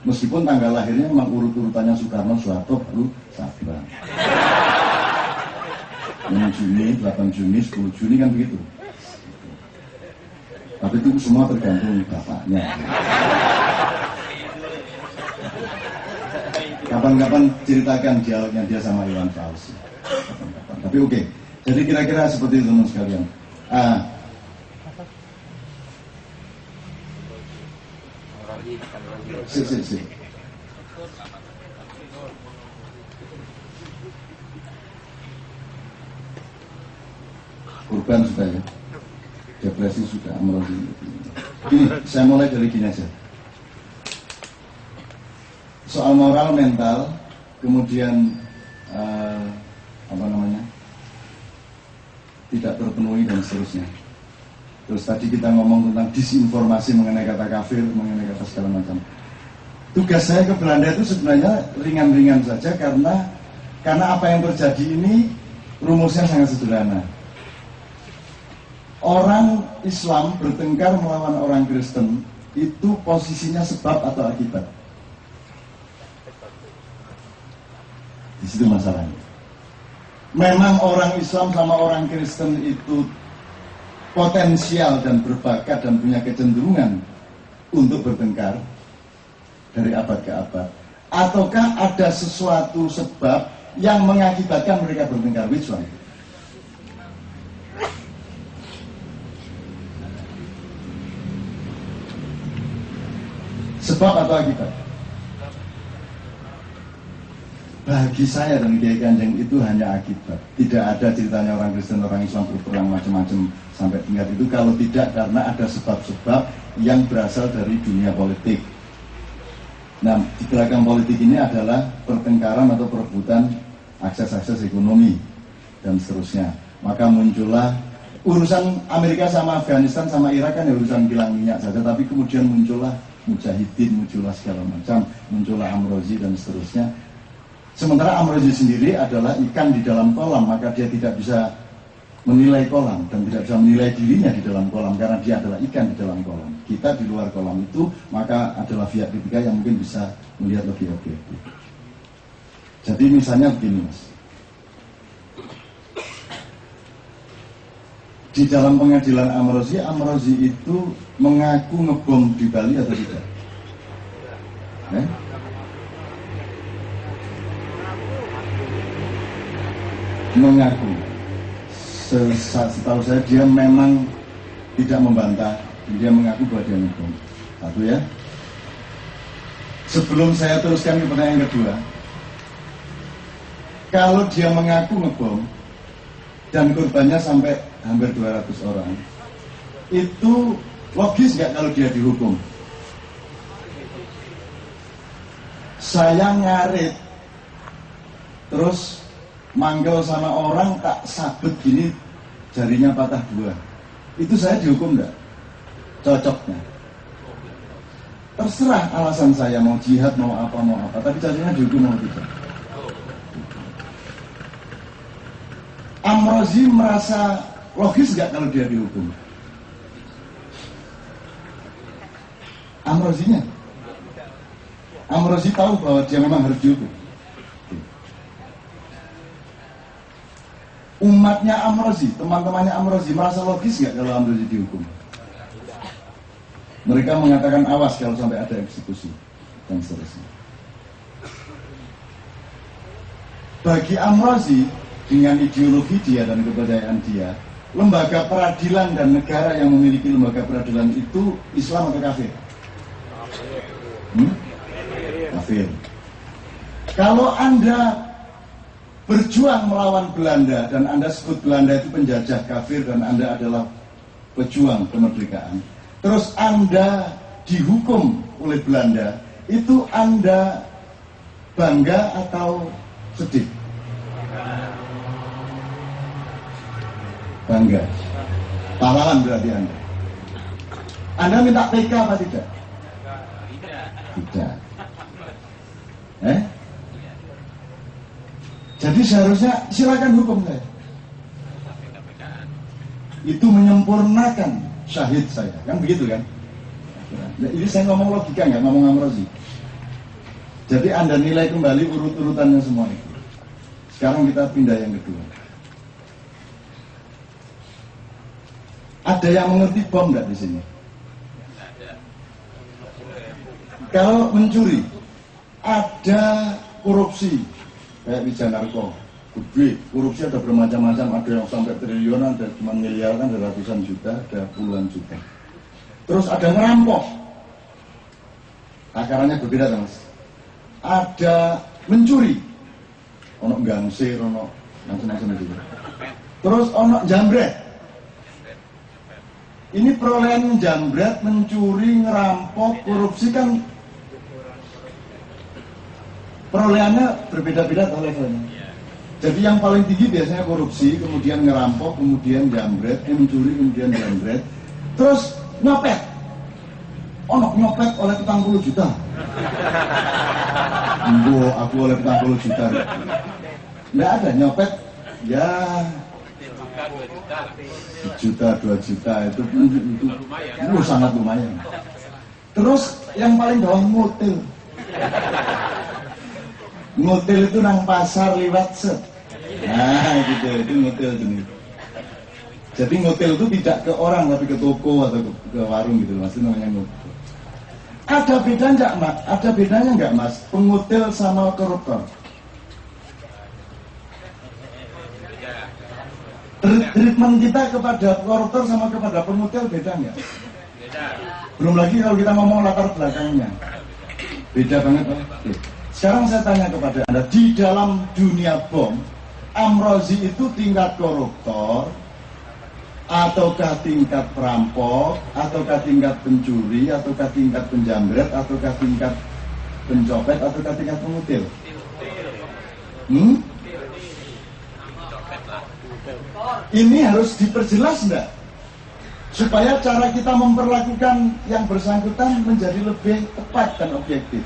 Meskipun tanggal lahirnya memang urut-urutannya Soekarno, Soeharto, baru Sabra. 6 Juni, 8 Juni, 10 Juni kan begitu. Tapi itu semua tergantung bapaknya. Kapan-kapan ceritakan dialognya dia sama Iwan Fals. Tapi oke. Jadi kira-kira seperti itu teman sekalian. Si. Kurban sudah ya. Depresi sudah, amrozi. Gini, saya mulai dari gini aja. Soal moral, mental, kemudian tidak terpenuhi dan seterusnya. Terus tadi kita ngomong tentang disinformasi mengenai kata kafir, mengenai kata segala macam. Tugas saya ke Belanda itu sebenarnya ringan-ringan saja karena apa yang terjadi ini rumusnya sangat sederhana. Orang Islam bertengkar melawan orang Kristen itu posisinya sebab atau akibat. Di situ masalahnya. Memang orang Islam sama orang Kristen itu potensial dan berbakat dan punya kecenderungan untuk bertengkar dari abad ke abad. Ataukah ada sesuatu sebab yang mengakibatkan mereka bertengkar? Which one? Sebab atau akibat? Bagi saya dan Kiai Kanjeng itu hanya akibat. Tidak ada ceritanya orang Kristen, orang Islam berperang macam-macam sampai tingkat itu. Kalau tidak karena ada sebab-sebab yang berasal dari dunia politik. Nah, di belakang politik ini adalah pertengkaran atau perebutan akses-akses ekonomi dan seterusnya. Maka muncullah urusan Amerika sama Afghanistan sama Irak kan ya urusan kilang minyak saja. Tapi kemudian muncullah mujahidin, muncullah segala macam, muncullah Amrozi dan seterusnya. Sementara Amrozi sendiri adalah ikan di dalam kolam, maka dia tidak bisa menilai kolam dan tidak bisa menilai dirinya di dalam kolam karena dia adalah ikan di dalam kolam. Kita di luar kolam itu, maka adalah pihak ketiga yang mungkin bisa melihat lebih objektif. Jadi misalnya begini, Mas. Di dalam pengadilan Amrozi itu mengaku ngebom di Bali atau tidak? Mengaku. Setahu saya dia memang tidak membantah. Dia mengaku bahwa dia ngebom. Satu ya. Sebelum saya teruskan ke pertanyaan kedua, kalau dia mengaku ngebom dan korbannya sampai hampir 200 orang, itu logis nggak kalau dia dihukum? Saya ngarit terus manggil sama orang tak sabet gini jarinya patah 2, itu saya dihukum enggak? Cocoknya terserah alasan saya, mau jihad mau apa, tapi cocoknya dihukum mau tidak. Amrozi merasa logis enggak kalau dia dihukum? Amrozi tahu bahwa dia memang harus dihukum. Umatnya Amrozi, teman-temannya Amrozi merasa logis nggak kalau Amrozi dihukum? Mereka mengatakan awas kalau sampai ada eksekusi dan seterusnya. Bagi Amrozi dengan ideologi dia dan kepercayaan dia, lembaga peradilan dan negara yang memiliki lembaga peradilan itu Islam atau kafir? Kafir. Kalau Anda berjuang melawan Belanda dan Anda sebut Belanda itu penjajah kafir dan Anda adalah pejuang kemerdekaan, terus Anda dihukum oleh Belanda, itu Anda bangga atau sedih? Bangga. Pahlawan berarti Anda. Anda minta PK apa tidak? Tidak. Jadi seharusnya silakan hukum saya. Itu menyempurnakan syahid saya, kan begitu kan? Nah, ini saya ngomong logika nggak ngomong Amrozi. Jadi Anda nilai kembali urut-urutannya semua itu. Sekarang kita pindah yang kedua. Ada yang mengerti bom nggak di sini? Kalau mencuri, ada korupsi, kayak Wijanarko, gede, korupsi ada bermacam-macam, ada yang sampai triliunan, ada cuma miliaran, ada ratusan juta, ada puluhan juta. Terus ada ngerampok, takarannya berbeda Mas. Ada mencuri, ono gangsir, ono macam-macam itu. Terus ono jambret. Ini perolehan jambret, mencuri, ngerampok, korupsi kan perolehannya berbeda-beda levelnya. Jadi yang paling tinggi biasanya korupsi, kemudian ngerampok, kemudian jambret, mencuri, kemudian jambret, terus nyopet. Ono nyopet oleh 40 juta. Aku oleh 40 juta. Nggak ada nyopet, ya 1 juta, 2 juta itu sangat lumayan. Terus yang paling bawah ngutil. Ngutil itu nang pasar liwat set. Nah gitu, itu ngutil jenis. Jadi ngutil itu tidak ke orang tapi ke toko atau ke warung gitu, mas, itu namanya ngutil. Ada beda enggak mas? Ada bedanya enggak mas? Pengutil sama koruptor? Treatment kita kepada koruptor sama kepada pengutil beda enggak? Beda. Belum lagi kalau kita ngomong latar belakangnya, beda banget. Oke. Sekarang saya tanya kepada Anda, di dalam dunia bom, Amrozi itu tingkat koruptor, ataukah tingkat perampok, ataukah tingkat pencuri, ataukah tingkat penjamret, ataukah tingkat pencopet, ataukah tingkat pengutil? Ini harus diperjelas enggak? Supaya cara kita memperlakukan yang bersangkutan menjadi lebih tepat dan objektif.